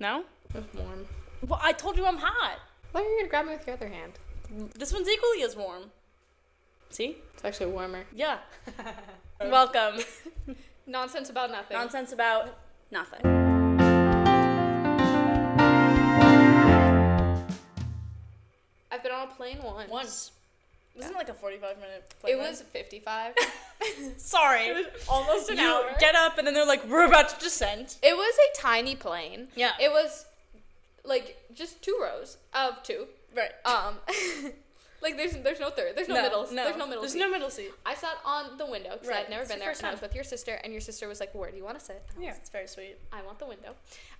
No? It's warm. Well, I told you I'm hot. Why are you going to grab me with your other hand? This one's equally as warm. See? It's actually warmer. Yeah. Welcome. Nonsense about nothing. Nonsense about nothing. I've been on a plane once. Wasn't it like a 45-minute plane? It was 55. Sorry. It was almost an hour. Get up and then they're like, we're about to descend. It was a tiny plane. Yeah. It was like just 2 rows of 2. Right. Like there's no third. There's no middle. No. There's no middle There's seat. no middle seat. I sat on the window because I'd never It's been your there, first and I was time. with your sister, and your sister was like, "Where do you want to sit?" And I Yeah, was, it's very sweet. I want the window.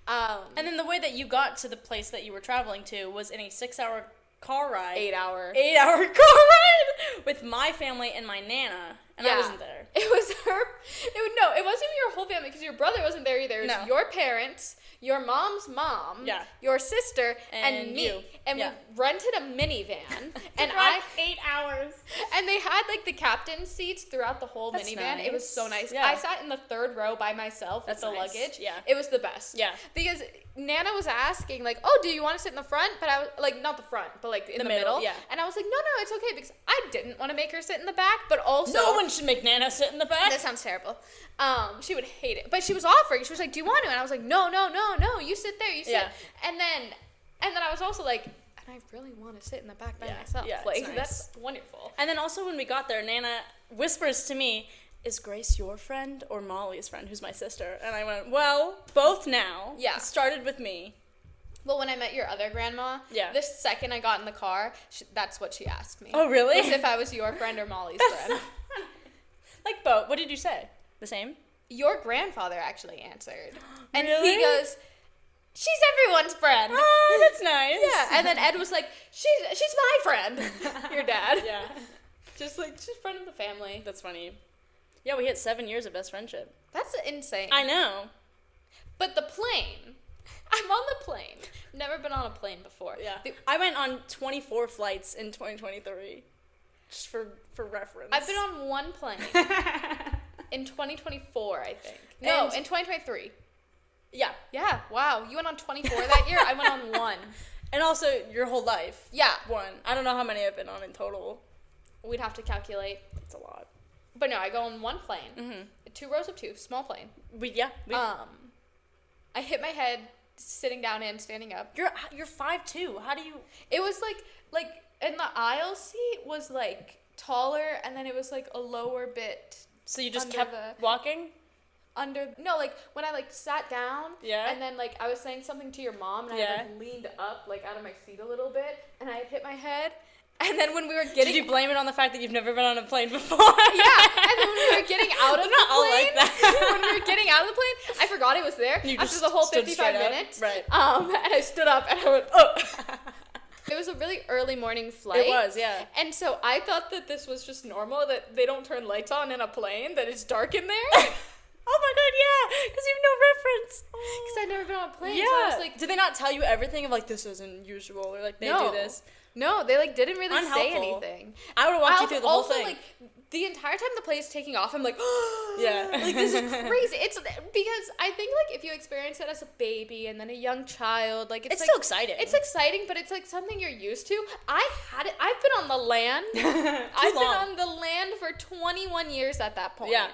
And then the way that you got to the place that you were traveling to was in a 6-hour car ride. 8-hour. 8-hour car ride with my family and my Nana, and I wasn't there. It was her. It wasn't even your whole family because your brother wasn't there either. It was your parents, your mom's mom, your sister, and me. You. And we rented a minivan, and 8 hours. And they had like the captain's seats throughout the whole That's minivan. nice. It was so nice. Yeah. I sat in the 3rd row by myself with the nice. luggage. Yeah. It was the best. Yeah. Because Nana was asking like, "Oh, do you want to sit in the front?" But I was like, not the front, but like in the middle. Yeah. And I was like, "No, it's okay," because I didn't want to make her sit in the back, but also No one should make Nana sit in the back. That sounds terrible. She would hate it. But she was offering. She was like, "Do you want to?" And I was like, "No, you sit there, you sit." Yeah. And then I was also like, and I really want to sit in the back by myself. Yeah, like it's nice. that's wonderful. And then also when we got there, Nana whispers to me, "Is Grace your friend or Molly's friend, who's my sister?" And I went, "Well, both now." Yeah. It started with me. Well, when I met your other grandma, the second I got in the car, that's what she asked me. Oh, really? Was if I was your friend or Molly's friend. Like both. What did you say? The same? Your grandfather actually answered. And Really? he goes, "She's everyone's friend." Oh, that's nice. Yeah, and then Ed was like, she's my friend. Your dad. Yeah. Just friend of the family. That's funny. Yeah, we hit 7 years of best friendship. That's insane. I know. But the plane, I'm on the plane. Never been on a plane before. Yeah. I went on 24 flights in 2023. Just for reference. I've been on one plane in 2024, I think. No, in 2023. Yeah. Yeah, wow. You went on 24 that year? I went on 1. And also your whole life. Yeah. 1. I don't know how many I've been on in total. We'd have to calculate. It's a lot. But no, I go on one plane. Mm-hmm. 2 rows of 2, small plane. I hit my head sitting down and standing up. You're 5'2". How do you? It was like in the aisle seat was like taller, and then it was like a lower bit. So you just kept walking? Like when I like sat down, and then like I was saying something to your mom, and I like leaned up like out of my seat a little bit, and I had hit my head. And then when we were getting... Did you blame it on the fact that you've never been on a plane before? Yeah. And then when we were getting out of the not all plane... like that. When we were getting out of the plane, I forgot it was there You after the whole stood 55 straight up. minutes. Right. And I stood up and I went, oh. It was a really early morning flight. It was, yeah. And so I thought that this was just normal, that they don't turn lights on in a plane, that it's dark in there. Oh my god, yeah, because you have no reference. Because I'd never been on a plane, Yeah. so I was like... Did they not tell you everything of like, this isn't usual, or like, they do this? No, they like didn't really say Unhelpful. anything. I would have walked you through the whole thing. Like, the entire time the plane's taking off, I'm like, yeah. Like, this is crazy. It's because I think, like, if you experience it as a baby and then a young child, like, it's like, still exciting. It's exciting, but it's, like, something you're used to. I've been on the land. I've been on the land for 21 years at that point. Yeah.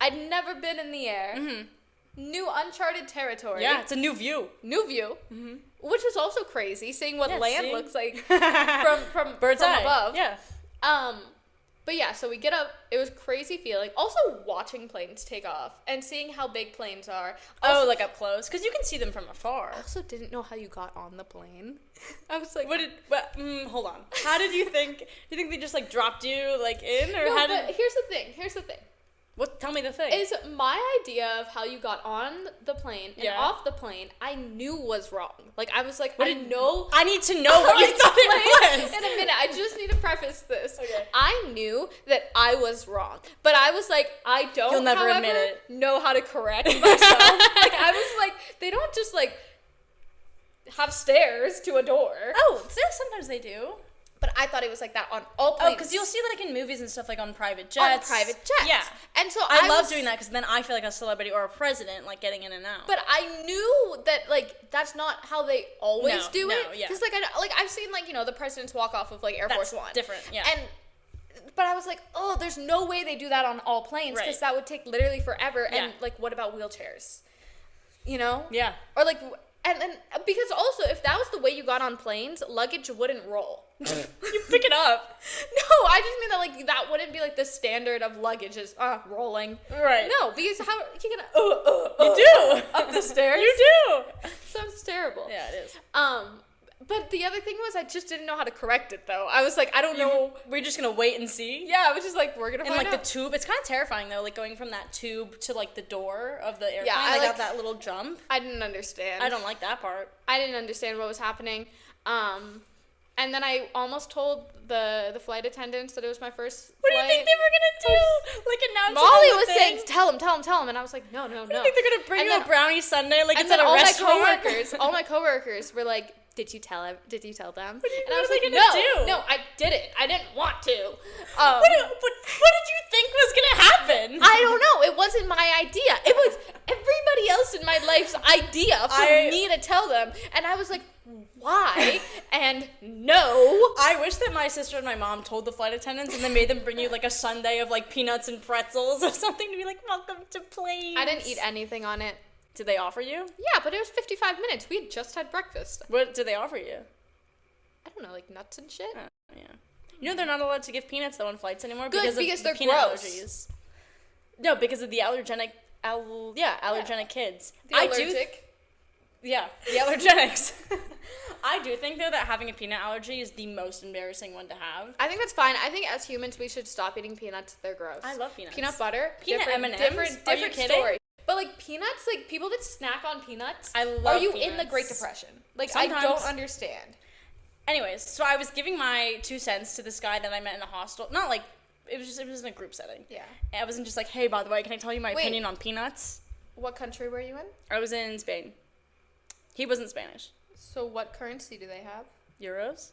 I'd never been in the air. Mm-hmm. New uncharted territory. Yeah, it's a new view. Mm-hmm. Which was also crazy, seeing what land looks like from bird's eye above. Yeah. But yeah, so we get up. It was a crazy feeling. Also watching planes take off and seeing how big planes are. Also, like up close, because you can see them from afar. I also didn't know how you got on the plane. I was like, hold on. How did you think? Do you think they just like dropped you like in, or no, how but here's the thing. What? Tell me the thing. Is my idea of how you got on the plane and off the plane, I knew was wrong. Like, I was like, I need to know what you thought it was. In a minute, I just need to preface this. Okay. I knew that I was wrong. But I was like, I don't, You'll never admit it. know how to correct myself. Like, I was like, they don't just, like, have stairs to a door. Oh, sometimes they do. But I thought it was like that on all planes. Oh, because you'll see that like in movies and stuff, like on private jets. On private jets. Yeah. And so I love doing that because then I feel like a celebrity or a president, like getting in and out. But I knew that like that's not how they always do it. Yeah. Because I've seen like, you know, the presidents walk off of like Air Force One. Different, yeah. But I was like, oh, there's no way they do that on all planes because that would take literally forever. And like, what about wheelchairs? You know? Yeah. Or like, and because also if that was the way you got on planes, luggage wouldn't roll. You pick it up. No, I just mean that like that wouldn't be like the standard of luggage is rolling. Right. No, because how are you gonna you do up the stairs? You do. Sounds terrible. Yeah, it is. But the other thing was I just didn't know how to correct it though. I was like, I don't know. We're just gonna wait and see. Yeah, I was just like, we're gonna find like out. the tube. It's kind of terrifying though, like going from that tube to like the door of the airplane. Yeah, I got that little jump. I didn't understand. I don't like that part. I didn't understand what was happening. And then I almost told the flight attendants that it was my first What flight. do you think they were gonna do? Like announce Molly it on the was thing? saying, tell him, and I was like, no. What do you think they're gonna bring And you then- a brownie sundae like And it's at then a all restaurant? all my coworkers were like, did you tell them? What are And you I was like, do? no, I didn't. I didn't want to. What did you think was gonna happen? I don't know. It wasn't my idea. It was everybody else in my life's idea for me to tell them. And I was like, why? And no. I wish that my sister and my mom told the flight attendants and then made them bring you like a sundae of like peanuts and pretzels or something to be like, welcome to planes. I didn't eat anything on it. Did they offer you? Yeah, but it was 55 minutes. We had just had breakfast. What did they offer you? I don't know, like nuts and shit. Yeah. You know they're not allowed to give peanuts though on flights anymore Good, because they're of peanut gross. allergies. No, because of the allergenic kids. The allergic. The allergenics. I do think though that having a peanut allergy is the most embarrassing one to have. I think that's fine. I think as humans we should stop eating peanuts. They're gross. I love peanuts. Peanut butter. Peanut M&Ms? Different Are you kidding? story. But like peanuts, like people that snack on peanuts. I love Are you peanuts. in the Great Depression? Like Sometimes. I don't understand. Anyways, so I was giving my 2 cents to this guy that I met in a hostel. Not like it was in a group setting. Yeah. I wasn't just like, hey, by the way, can I tell you my opinion on peanuts? What country were you in? I was in Spain. He wasn't Spanish. So what currency do they have? Euros?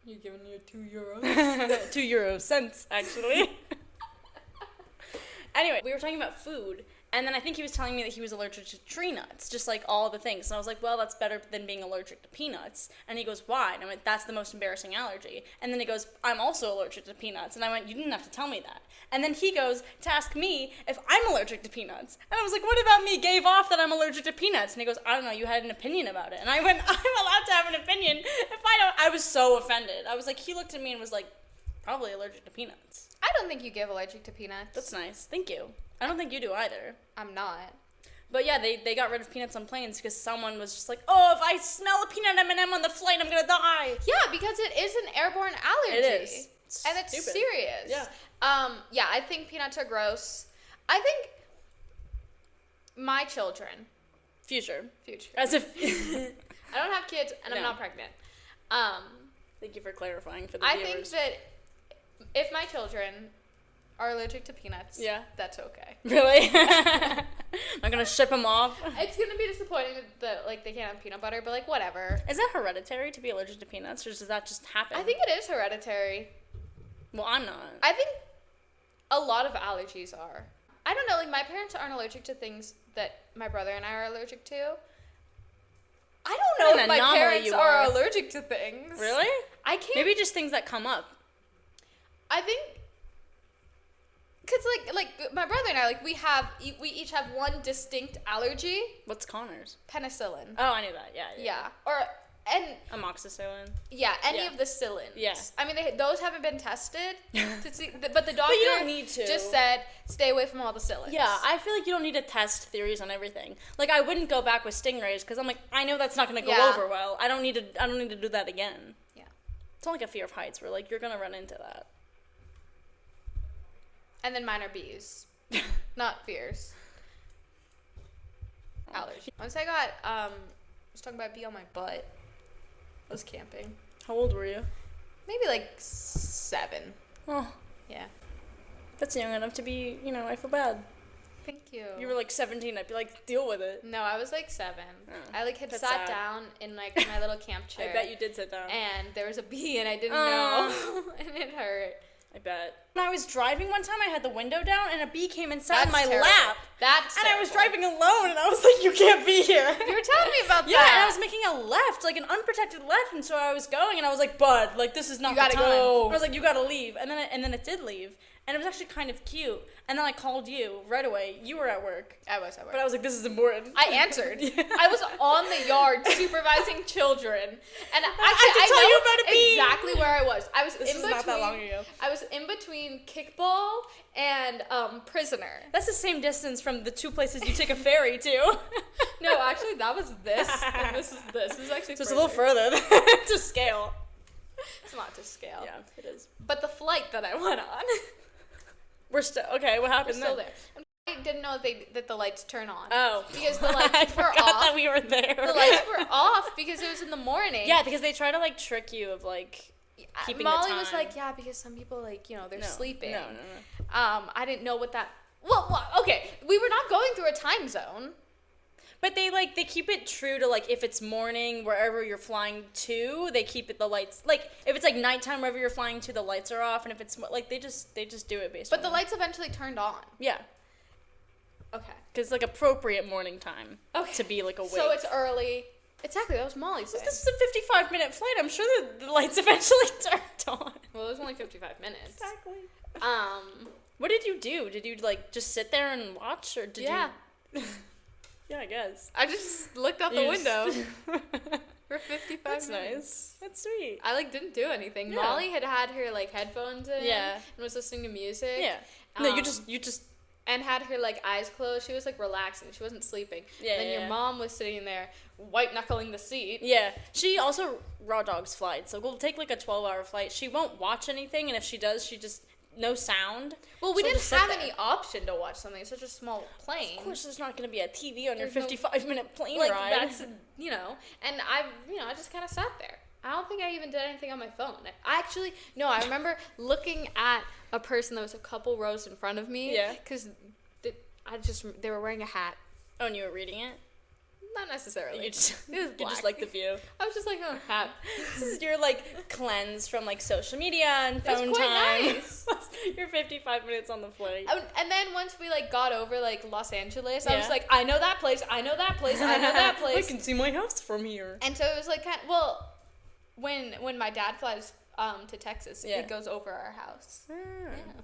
You're giving me 2 euros? 2 euro cents, actually. Anyway, we were talking about food, and then I think he was telling me that he was allergic to tree nuts, just like all the things. And I was like, well, that's better than being allergic to peanuts. And he goes, why? And I went, that's the most embarrassing allergy. And then he goes, I'm also allergic to peanuts. And I went, you didn't have to tell me that. And then he goes to ask me if I'm allergic to peanuts. And I was like, what about me gave off that I'm allergic to peanuts? And he goes, I don't know, you had an opinion about it. And I went, I'm allowed to have an opinion if I don't. I was so offended. I was like, he looked at me and was like, probably allergic to peanuts. I don't think you give allergic to peanuts. That's nice. Thank you. I don't think you do either. I'm not. But yeah, they got rid of peanuts on planes because someone was just like, oh, if I smell a peanut M&M on the flight, I'm gonna die. Yeah, because it is an airborne allergy. It is. And it's stupid. serious. Yeah. Yeah, I think peanuts are gross. I think my children. Future. I As if. don't have kids and I'm No. not pregnant. Thank you for clarifying for the I viewers. think that if my children are allergic to peanuts, Yeah. that's okay. Really? I'm gonna ship them off. It's gonna be disappointing that like they can't have peanut butter, but like whatever. Is that hereditary to be allergic to peanuts, or does that just happen? I think it is hereditary. Well, I'm not. I think a lot of allergies are. I don't know, like my parents aren't allergic to things that my brother and I are allergic to. I don't know What if an my anomaly parents you are are. allergic to things. Really? I can't. Maybe just things that come up. I think, cause like my brother and I, like we each have one distinct allergy. What's Connor's? Penicillin. Oh, I knew that. Yeah. Yeah. And Amoxicillin. yeah, any Yeah. of the cillins. Yeah. I mean, those haven't been tested to see, but the doctor you don't need to. just said stay away from all the cillins. Yeah, I feel like you don't need to test theories on everything. Like I wouldn't go back with stingrays because I'm like, I know that's not going to go Yeah. over well. I don't need to do that again. Yeah. It's not like a fear of heights where like you're going to run into that. And then mine are bees, not fears. Allergy. Once I got I was talking about a bee on my butt. I was camping. How old were you? Maybe like 7. Oh, Yeah. that's young enough to be, I feel bad. Thank you. You were like 17. I'd be like, deal with it. No, I was like 7. Oh, I like had sat down in like my little camp chair. I bet you did sit down. And there was a bee and I didn't know. And it hurt. I bet. When I was driving one time, I had the window down and a bee came and sat in my lap. That's and terrible. I was driving alone and I was like, you can't be here. You were telling me about that. Yeah, and I was making a left, like an unprotected left, and so I was going and I was like, bud, like this is not the time. You gotta go. I was like, you gotta leave. And then it did leave. And it was actually kind of cute. And then I called you right away. You were at work. I was at work. But I was like, this is important. I answered. Yeah. I was on the yard supervising children. And actually, I tell you about a bee. Exactly where I was. I was this in was not that long ago. I was in between kickball and prisoner. That's the same distance from the 2 places you take a ferry to. No, actually, that was this. And this is this. This is actually so it's a little further to scale. It's not to scale. Yeah, it is. But the flight that I went on. We're still okay. What happened? We're still there. I didn't know that the lights turn on. Oh, because the lights were off. That we were there. The lights were off because it was in the morning. Yeah, because they try to like trick you of like keeping Molly the time. was like, yeah, because some people like they're sleeping. No. I didn't know what that. Well, okay, we were not going through a time zone. But they keep it true to like if it's morning wherever you're flying to, they keep it the lights like if it's like nighttime wherever you're flying to, the lights are off, and if it's like they just do it based. But the lights eventually turned on. Yeah. Okay. Because like appropriate morning time. Okay. To be like awake. So it's early. Exactly. That was Molly's saying. This is a 55-minute flight. I'm sure the lights eventually turned on. Well, it was only 55 minutes. Exactly. What did you do? Did you like just sit there and watch, or did you? Yeah, I guess. I just looked out the window for 55 That's minutes. Nice. That's sweet. I didn't do anything. Yeah. Molly had her headphones in. Yeah. And was listening to music. Yeah. No, you just. And had her eyes closed. She was relaxing. She wasn't sleeping. Yeah. And then your mom was sitting there, white knuckling the seat. Yeah. She also raw dogs flight, so we'll take a 12-hour flight. She won't watch anything, and if she does, she just. No sound. Well, we didn't have any option to watch something. It's such a small plane. Of course, there's not going to be a TV on your 55-minute plane ride. That's, and I just kind of sat there. I don't think I even did anything on my phone. I remember looking at a person that was a couple rows in front of me. Yeah. Because they were wearing a hat. Oh, and you were reading it? Not necessarily. It was black. You just like the view. I was just like, oh, hat. This is your cleanse from social media and phone time. Nice. You're 55 minutes on the flight. And then once we got over Los Angeles, I was like, I know that place. I know that place. I know that place. I can see my house from here. And so it was when my dad flies to Texas, it goes over our house.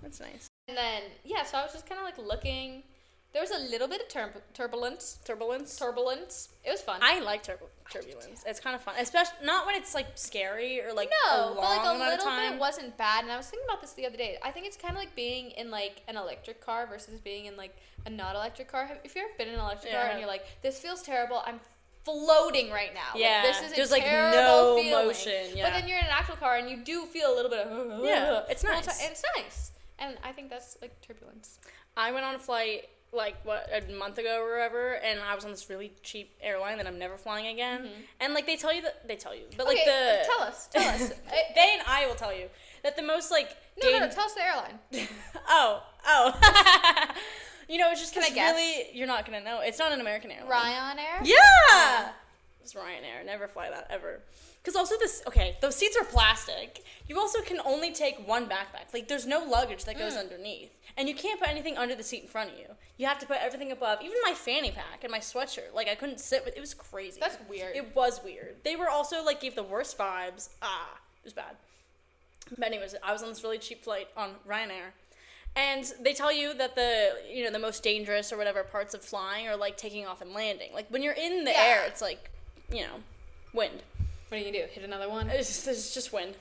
That's nice. And then so I was just kind of looking. There was a little bit of turbulence. Turbulence. It was fun. I like turbulence. It's kind of fun, especially not when it's scary or a long but amount of time. bit wasn't bad. And I was thinking about this the other day. I think it's kind of like being in an electric car versus being in a not electric car. If you've ever been in an electric car and you're like, this feels terrible, I'm floating right now. Yeah, this is there's a terrible no feeling. Motion. Yeah. But then you're in an actual car and you do feel a little bit of it's nice. It's nice, and I think that's turbulence. I went on a flight a month ago or whatever, and I was on this really cheap airline that I'm never flying again. Mm-hmm. And they tell you, but tell us. They and I will tell you that the most no, tell us the airline. oh. It's just can I guess? Really, you're not gonna know. It's not an American airline. Ryanair. Yeah. It's Ryanair. Never fly that ever. Because also those seats are plastic. You also can only take one backpack. There's no luggage that goes underneath. And you can't put anything under the seat in front of you. You have to put everything above. Even my fanny pack and my sweatshirt. I couldn't sit with it. Was crazy. That's weird. It was weird. They were also, gave the worst vibes. It was bad. But anyways, I was on this really cheap flight on Ryanair. And they tell you that the most dangerous or whatever parts of flying are, taking off and landing. When you're in the air, it's, wind. What do you do? Hit another one? It's just wind.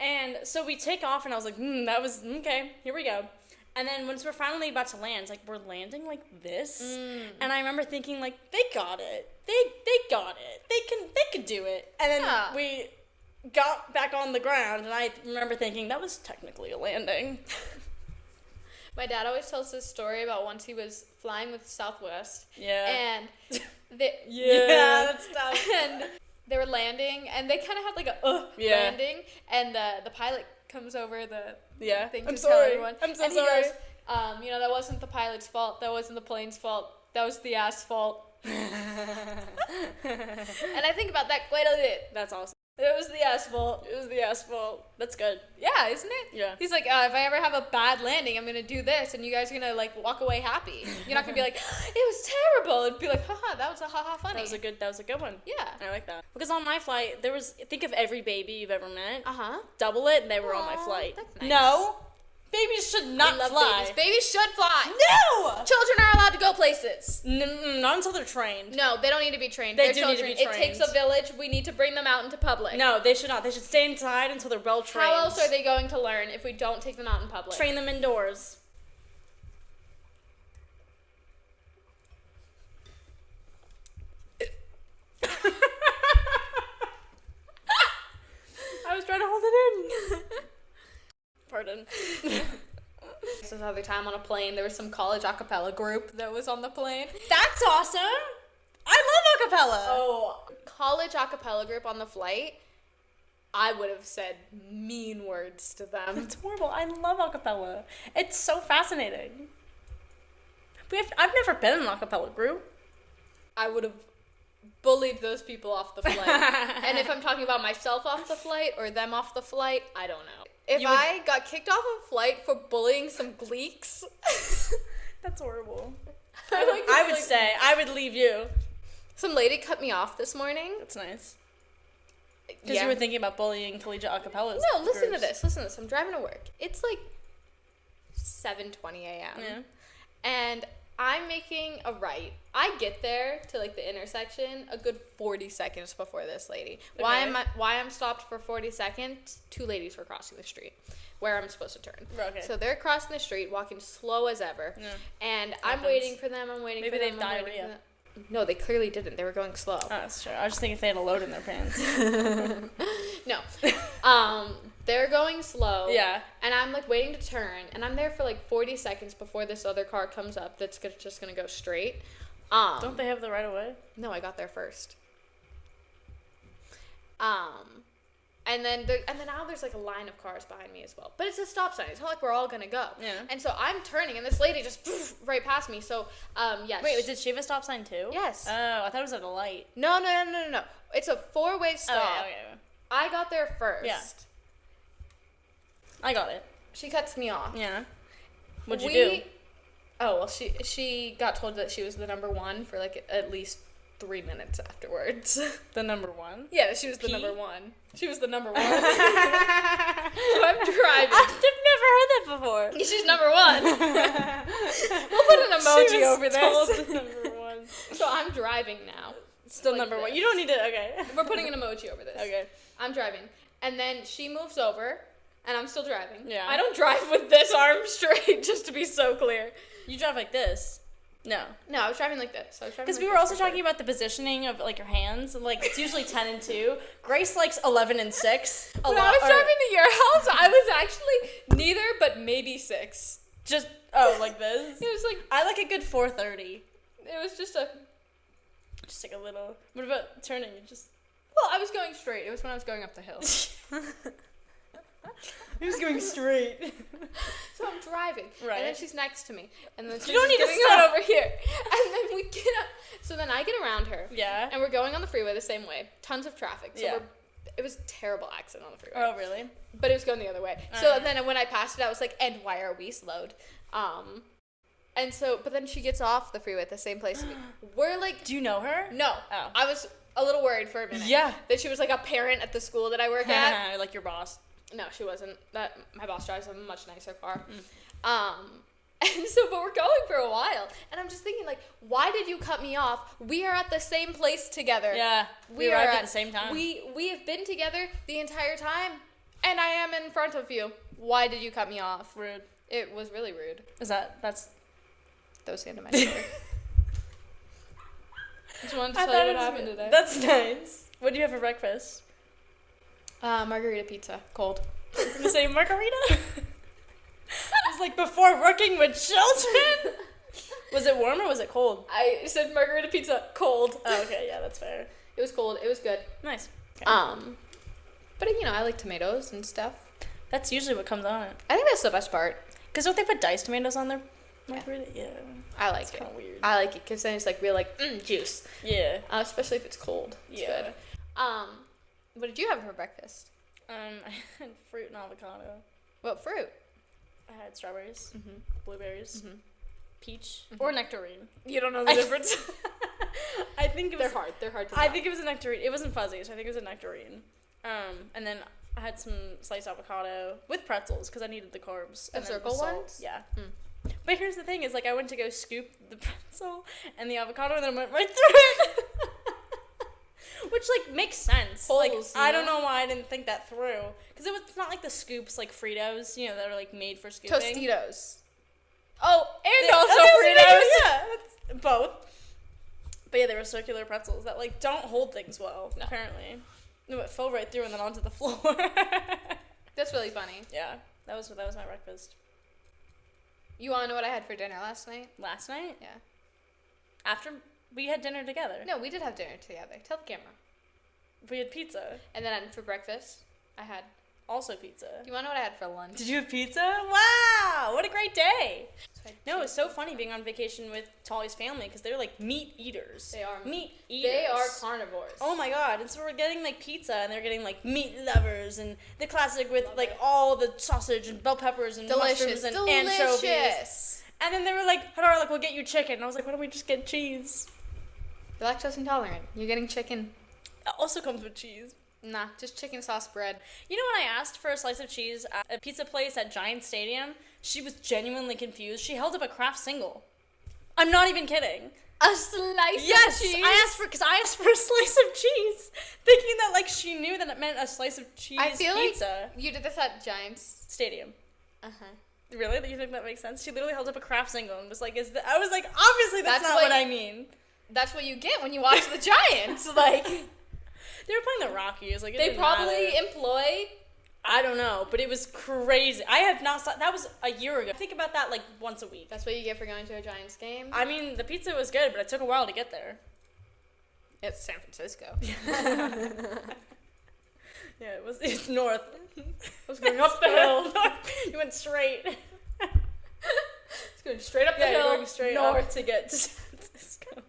And so we take off, and I was like, that was, okay, here we go. And then once we're finally about to land, we're landing like this. And I remember thinking, they got it. They got it. They can do it. And then we got back on the ground, and I remember thinking, that was technically a landing. My dad always tells this story about once he was flying with Southwest. Yeah. And that's tough. And they were landing, and they kind of had landing, and the pilot comes over the thing to tell everyone. I'm so and sorry. He goes, That wasn't the pilot's fault. That wasn't the plane's fault. That was the asphalt. And I think about that quite a bit. That's awesome. It was the asphalt. It was the asphalt. That's good. Yeah, isn't it? Yeah. He's like, if I ever have a bad landing, I'm going to do this, and you guys are going to, like, walk away happy. You're not going to be like, it was terrible, and be like, haha, that was a haha funny. That was a good one. Yeah. I like that. Because on my flight, think of every baby you've ever met. Uh-huh. Double it, and they were on my flight. That's nice. No. Babies should not fly. Babies. Babies should fly. No! Children are allowed to go places. Not until they're trained. No, they don't need to be trained. They do need to be trained. It takes a village. We need to bring them out into public. No, they should not. They should stay inside until they're well trained. How else are they going to learn if we don't take them out in public? Train them indoors. I was trying to hold it in. Pardon. This was another time on a plane. There was some college a cappella group that was on the plane. That's awesome. I love a cappella. Oh, college a cappella group on the flight. I would have said mean words to them. It's horrible. I love a cappella. It's so fascinating. I've never been in an a cappella group. I would have bullied those people off the flight. And if I'm talking about myself off the flight or them off the flight, I don't know. If I got kicked off a flight for bullying some gleeks. That's horrible. I would leave you. Some lady cut me off this morning. That's nice. Because you were thinking about bullying collegiate acapellas. No, listen to this. I'm driving to work. It's like 7:20 a.m. Yeah. And I'm making a right. I get there to like the intersection a good 40 seconds before this lady. Okay. Why I'm stopped for 40 seconds? Two ladies were crossing the street where I'm supposed to turn. Okay. So they're crossing the street, walking slow as ever. Yeah. And I'm waiting for them. Maybe they've diarrhea. No, they clearly didn't. They were going slow. Oh, that's true. I was just thinking if they had a load in their pants. No. They're going slow. Yeah. And I'm like waiting to turn, and I'm there for like 40 seconds before this other car comes up that's just gonna go straight. Don't they have the right of way? No, I got there first. And then now there's like a line of cars behind me as well. But it's a stop sign. It's not like we're all gonna go. Yeah. And so I'm turning, and this lady just right past me. So yeah. Wait, did she have a stop sign too? Yes. Oh, I thought it was at a light. No. It's a 4-way stop. Oh, okay. I got there first. Yeah. I got it. She cuts me off. Yeah. What'd you do? Oh, well, she got told that she was the number one for like at least 3 minutes afterwards. The number one? Yeah, she was the number one. She was the number one. So I'm driving. I've never heard that before. She's number one. We'll put an emoji over this. The number one. So I'm driving now. Still like number one. You don't need to. Okay. We're putting an emoji over this. Okay. I'm driving, and then she moves over, and I'm still driving. Yeah. I don't drive with this arm straight, just to be so clear. You drive like this. No, I was driving like this. Because we were also talking about the positioning of like your hands, and like it's usually 10 and 2. Grace likes 11 and 6. When I was driving to your house, I was actually neither, but maybe 6. Just like this. It was like I like a good 4:30. It was just like a little. What about turning? Well, I was going straight. It was when I was going up the hill. He was going straight. So I'm driving. Right. And then she's next to me. And then she's you don't need to stop over here. And then we get up. So then I get around her. Yeah. And we're going on the freeway the same way. Tons of traffic. So yeah. It was a terrible accident on the freeway. Oh, really? But it was going the other way. So then when I passed it, I was like, and why are we slowed? And so, but then she gets off the freeway at the same place. We're like... Do you know her? No. Oh. I was a little worried for a minute. Yeah. That she was like a parent at the school that I work at. Like your boss. No, she wasn't. My boss drives a much nicer car. And so, but we're going for a while. And I'm just thinking, like, why did you cut me off? We are at the same place together. Yeah. We arrived at the same time. We have been together the entire time. And I am in front of you. Why did you cut me off? Rude. It was really rude. That was the end of my story. Just wanted to tell you what happened today. That's nice. What did you have for breakfast? Margarita pizza. Cold. You're gonna say margarita? It was like before working with children. Was it warm or was it cold? I said margarita pizza. Cold. Oh, okay. Yeah, that's fair. It was cold. It was good. Nice. Okay. But I like tomatoes and stuff. That's usually what comes on it. I think that's the best part. Because don't they put diced tomatoes on their margarita? Yeah. I like It's it. kind of weird. I like it because then it's like real juice. Yeah. Especially if it's cold. It's good. What did you have for breakfast? I had fruit and avocado. What fruit? I had strawberries, blueberries, peach, or nectarine. You don't know the difference? I think it was. They're hard. They're hard to tell. I think it was a nectarine. It wasn't fuzzy, so I think it was a nectarine. And then I had some sliced avocado with pretzels because I needed the carbs. The and then circle salt. ones? Yeah. But here's the thing: is like I went to go scoop the pretzel and the avocado, and then went right through it. Which like makes sense. Holes, I don't know why I didn't think that through. Because it's not like the scoops like Fritos, that are like made for scooping. Tostitos. Oh, and also Fritos. Fritos. Yeah, that's both. But yeah, they were circular pretzels that like don't hold things well. No. Apparently, no, it fell right through and then onto the floor. That's really funny. Yeah, that was my breakfast. You want to know what I had for dinner last night? Last night? Yeah. After we had dinner together. No, we did have dinner together. Tell the camera. We had pizza. And then for breakfast, I had also pizza. Do you want to know what I had for lunch? Did you have pizza? Wow, what a great day. No, it's so funny being on vacation with Tolly's family because they're like meat eaters. They are. Meat eaters. They are carnivores. Oh my god. And so we're getting like pizza and they're getting like meat lovers and the classic with like all the sausage and bell peppers and mushrooms and anchovies. And then they were like, Hadar, like, we'll get you chicken. And I was like, why don't we just get cheese? You're lactose intolerant. You're getting chicken. It also comes with cheese. Nah, just chicken sauce bread. You know when I asked for a slice of cheese at a pizza place at Giant Stadium, she was genuinely confused. She held up a Kraft single. I'm not even kidding. A slice of cheese? Yes, I asked for a slice of cheese, thinking that like she knew that it meant a slice of cheese I feel pizza. like you did this at Giants Stadium. Uh-huh. Really? Do you think that makes sense? She literally held up a Kraft single and was like, I was like, obviously that's not what I mean. That's what you get when you watch the Giants. Like, they were playing the Rockies. Like, they probably employ. I don't know, but it was crazy. I have not. That was a year ago. I think about that like once a week. That's what you get for going to a Giants game. I mean, the pizza was good, but it took a while to get there. It's San Francisco. Yeah, it's north. I was going up the hill. You went straight. It's going straight up the hill. You're going straight north to get to San Francisco.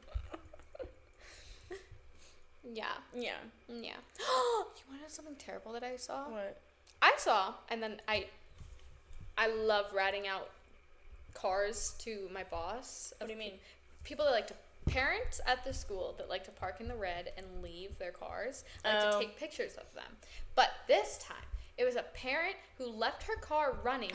Yeah. Yeah. You want to know something terrible that I saw? What? I saw, and then I love ratting out cars to my boss. What do you mean? People that like to, parents at the school that like to park in the red and leave their cars, like to take pictures of them. But this time, it was a parent who left her car running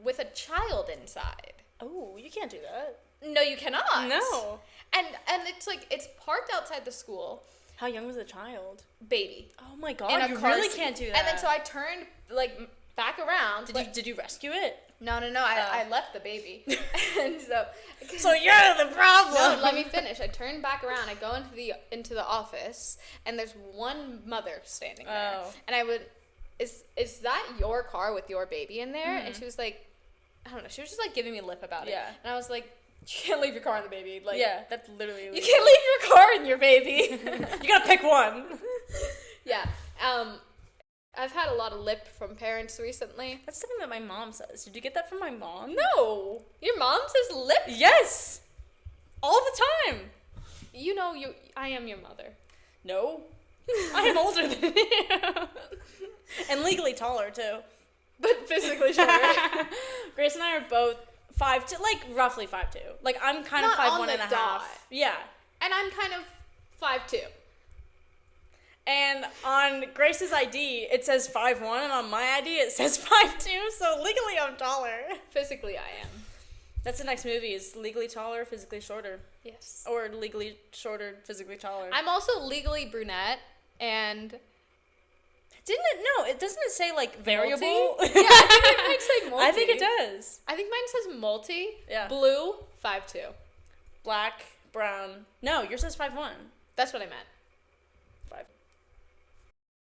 with a child inside. Oh, you can't do that. No, you cannot. No. And it's like, it's parked outside the school. How young was the child? Baby. Oh my god, in a you car really seat. can't do that. And then so I turned like back around. Did you rescue it? No. I left the baby. And so you're the problem. No, let me finish. I turned back around. I go into the office, and there's one mother standing there. Oh. And I would, is that your car with your baby in there? Mm-hmm. And she was like, I don't know. She was just like giving me lip about it. Yeah. And I was like, you can't leave your car and the baby. Like, yeah, that's literally illegal. You can't leave your car and your baby. You gotta pick one. Yeah. I've had a lot of lip from parents recently. That's something that my mom says. Did you get that from my mom? No. Your mom says lip? Yes. All the time. You know, I am your mother. No. I am older than you. And legally taller, too. But physically shorter. Grace and I are both 5'2", like roughly 5'2". Like I'm kind of 5'1.5". Yeah. And I'm kind of 5'2". And on Grace's ID, it says 5'1", and on my ID, it says 5'2", so legally I'm taller. Physically, I am. That's the next movie, is Legally Taller, Physically Shorter. Yes. Or Legally Shorter, Physically Taller. I'm also legally brunette, and... Doesn't it say, like, variable? Multi? Yeah, I think it might say multi. I think it does. I think mine says multi. Yeah. Blue, 5'2". Black, brown. No, yours says 5'1". That's what I meant.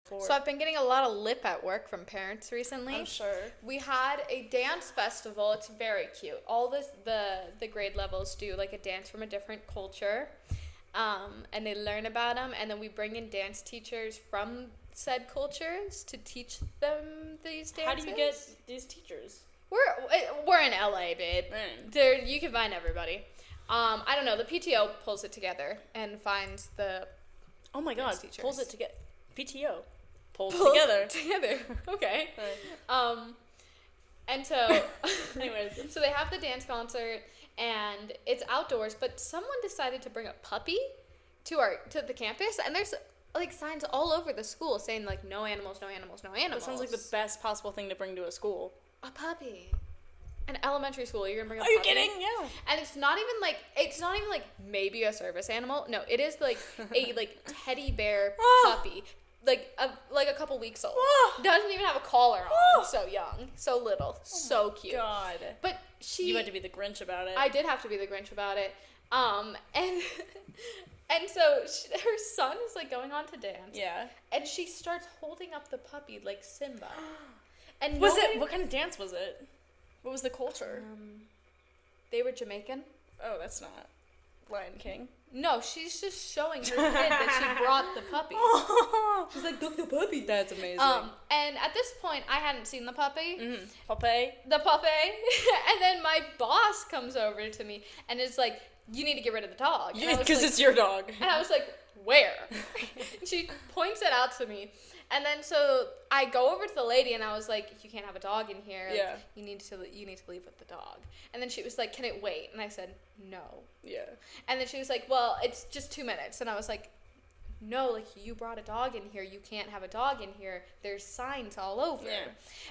5'4". So I've been getting a lot of lip at work from parents recently. I'm sure. We had a dance festival. It's very cute. All the grade levels do like a dance from a different culture, and they learn about them. And then we bring in dance teachers from said cultures to teach them these dances. How do you get these teachers? We're in LA, babe. Mm. There, you can find everybody. I don't know. The PTO pulls it together and finds the. Oh my God! teachers. Pulls it together. PTO pulls together. together. Okay. Right. And so, anyways, so they have the dance concert and it's outdoors, but someone decided to bring a puppy to the campus, and there's like signs all over the school saying like no animals, no animals, no animals. That sounds like the best possible thing to bring to a school. A puppy. An elementary school, you're gonna bring a Are puppy? you kidding? Yeah. And it's not even like maybe a service animal. No, it is like a like teddy bear puppy. Like a couple weeks old. Doesn't even have a collar on. So young, so little, so cute. God. But You had to be the Grinch about it. I did have to be the Grinch about it. And so her son is like going on to dance. Yeah. And she starts holding up the puppy like Simba. And what kind of dance was it? What was the culture? They were Jamaican. Oh, that's not Lion King. No, she's just showing her kid that she brought the puppy. She's like, look, the puppy. That's amazing. And at this point, I hadn't seen the puppy. Mm-hmm. Puppy? The puppy. And then my boss comes over to me and is like, you need to get rid of the dog. Because it's your dog. And I was like, where? She points it out to me. And then so I go over to the lady and I was like, you can't have a dog in here. Like, Yeah. You need to leave with the dog. And then she was like, can it wait? And I said, no. Yeah. And then she was like, well, it's just 2 minutes. And I was like, no, like you brought a dog in here. You can't have a dog in here. There's signs all over. Yeah.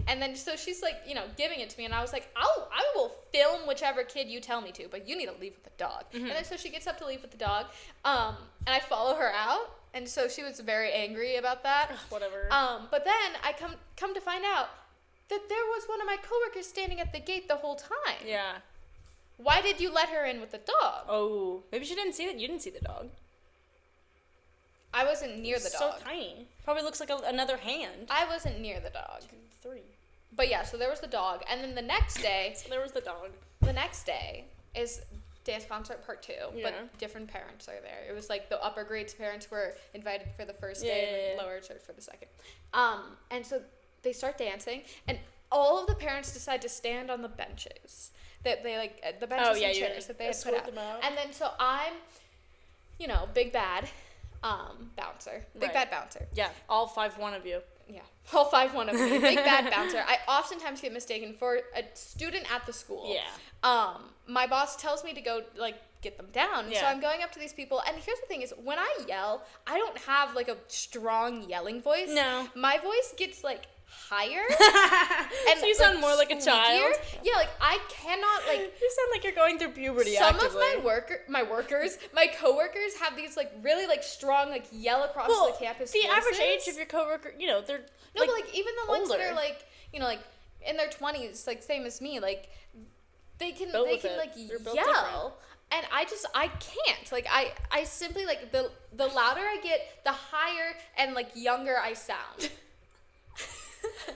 And then so she's like, giving it to me. And I was like, I will film whichever kid you tell me to, but you need to leave with the dog. Mm-hmm. And then so she gets up to leave with the dog. And I follow her out. And so she was very angry about that. Ugh, whatever. But then I come to find out that there was one of my coworkers standing at the gate the whole time. Yeah. Why did you let her in with the dog? Oh, maybe she didn't see it. You didn't see the dog. I wasn't near the dog. So tiny. Probably looks like another hand. I wasn't near the dog. 2, 3. But yeah, so there was the dog. And then the next day... So there was the dog. The next day is dance concert part 2. Yeah. But different parents are there. It was like the upper grades parents were invited for the first day and the lower grades for the second. And so they start dancing. And all of the parents decide to stand on the benches. That they like... the benches and chairs that they had put out. And then so I'm, big bad... bouncer. Big bad bouncer. Yeah, all 5'1" of you. Yeah, all 5'1" of me. Big bad bouncer. I oftentimes get mistaken for a student at the school. Yeah. My boss tells me to go, get them down. Yeah. So I'm going up to these people. And here's the thing is, when I yell, I don't have, a strong yelling voice. No. My voice gets, higher. And so you sound more like a child. Yeah, I cannot, You sound like you're going through puberty Some actively. of my coworkers have these, really, strong, yell across the campus the voices. average age of your coworker, they're, No, but, even the ones that older. are, in their 20s, same as me, they can, Built they with can, it. They're built yell. And I can't. I simply, the louder I get, the higher and, younger I sound.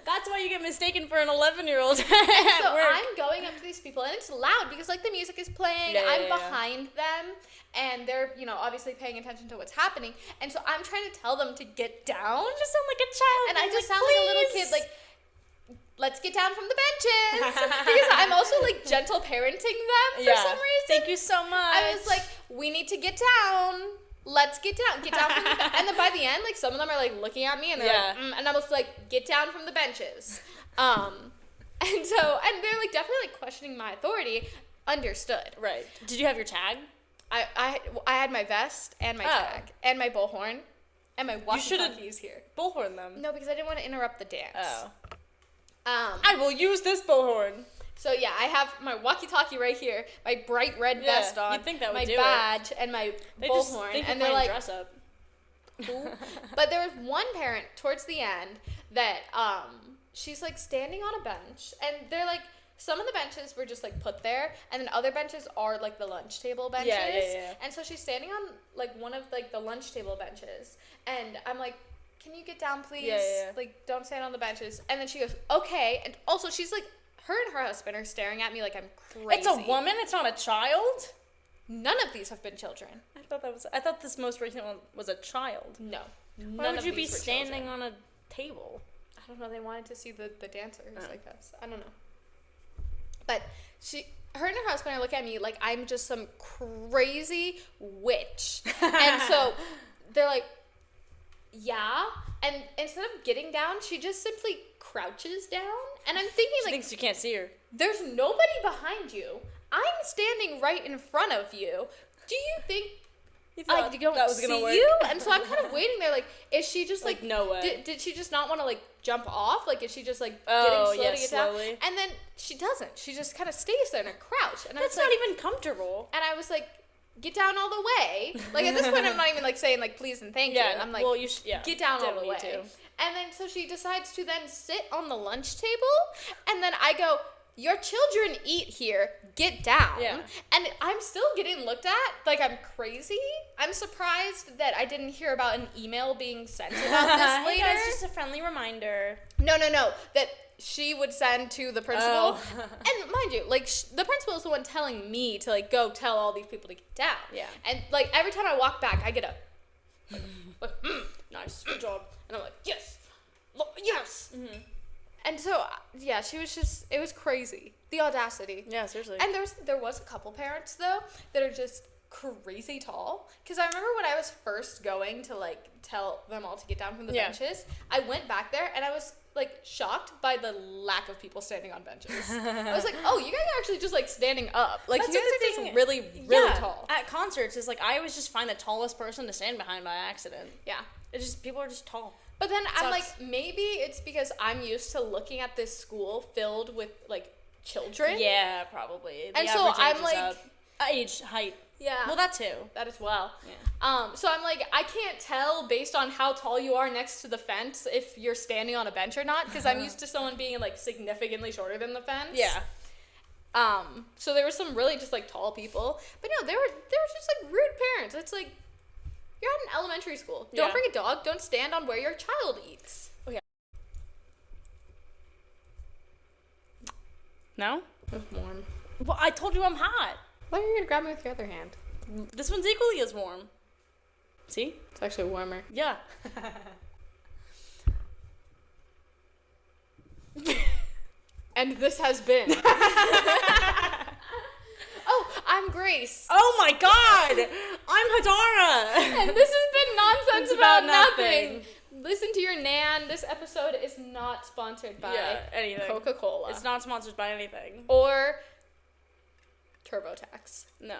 That's why you get mistaken for an 11-year-old. So I'm going up to these people, and it's loud because, the music is playing. I'm behind them, and they're, obviously paying attention to what's happening. And so I'm trying to tell them to get down. You just sound like a child. And I just sound like a little kid, let's get down from the benches. Because I'm also, gentle parenting them for some reason. Thank you so much. I was like, we need to get down. Let's get down from the bench. And then by the end, some of them are, looking at me, and they're and I was like, get down from the benches. And they're, definitely, questioning my authority. Understood. Right. Did you have your tag? I had my vest and my tag and my bullhorn and my walkie-talkies here. Bullhorn them. No, because I didn't want to interrupt the dance. Oh. I will use this bullhorn. So yeah, I have my walkie-talkie right here, my bright red vest on, you'd think that would my do badge, and my bullhorn, and they're like, dress up. Cool. But there was one parent towards the end that she's standing on a bench, and they're some of the benches were just put there, and then other benches are the lunch table benches. Yeah. And so she's standing on one of the lunch table benches, and I'm like, can you get down, please? Yeah. Don't stand on the benches. And then she goes, okay. And also she's her and her husband are staring at me like I'm crazy. It's a woman. It's not a child. None of these have been children. I thought this most recent one was a child. No. Why would you be standing on a table? I don't know. They wanted to see the dancers, I guess. I don't know. But her and her husband are looking at me like I'm just some crazy witch. And so they're like, yeah. And instead of getting down, she just simply crouches down. And I'm thinking, she thinks you can't see her. There's nobody behind you. I'm standing right in front of you. Do you think I don't that was gonna work? You? And so I'm kind of waiting there, like, is she just like no way? Did she just not want to like jump off? Like, is she just like getting slow to get slowly down? And then she doesn't. She just kind of stays there in a crouch. And that's not even comfortable. And I was like, get down all the way. Like at this point, I'm not even like saying like please and thank you. I'm like, get down all the way. And then so she decides to then sit on the lunch table, and then I go, your children eat here, get down. Yeah. And I'm still getting looked at like I'm crazy. I'm surprised that I didn't hear about an email being sent about this later. Hey guys, just a friendly reminder. No. That she would send to the principal. Oh. And mind you, like, the principal is the one telling me to, like, go tell all these people to get down. Yeah. And, like, every time I walk back, I get a, nice, good job. And I'm like, yes. Yes. Mm-hmm. And so, yeah, she was just, it was crazy. The audacity. Yeah, seriously. And there was a couple parents, though, that are just crazy tall. Because I remember when I was first going to, like, tell them all to get down from the benches, I went back there, and I was, like, shocked by the lack of people standing on benches. I was like, oh, you guys are actually just, like, standing up. Like, you guys are just really, really tall. At concerts, it's like, I always just find the tallest person to stand behind by accident. Yeah. It's just, people are just tall. But then I'm like, maybe it's because I'm used to looking at this school filled with, like, children. Yeah, probably. And so I'm like... Age, height. Yeah. Well, that too. That as well. Yeah. So I'm like, I can't tell based on how tall you are next to the fence if you're standing on a bench or not, because I'm used to someone being, like, significantly shorter than the fence. Yeah. So there were some really just, like, tall people. But no, they were just, like, rude parents. It's like, you're at an elementary school. Don't bring a dog. Don't stand on where your child eats. Okay. No? It's warm. Well, I told you I'm hot. Why are you going to grab me with your other hand? This one's equally as warm. See? It's actually warmer. Yeah. And this has been... Oh, I'm Grace. Oh my God! I'm Hadara! And this has been Nonsense About Nothing. Listen to your Nan. This episode is not sponsored by anything. Coca-Cola. It's not sponsored by anything. Or TurboTax. No.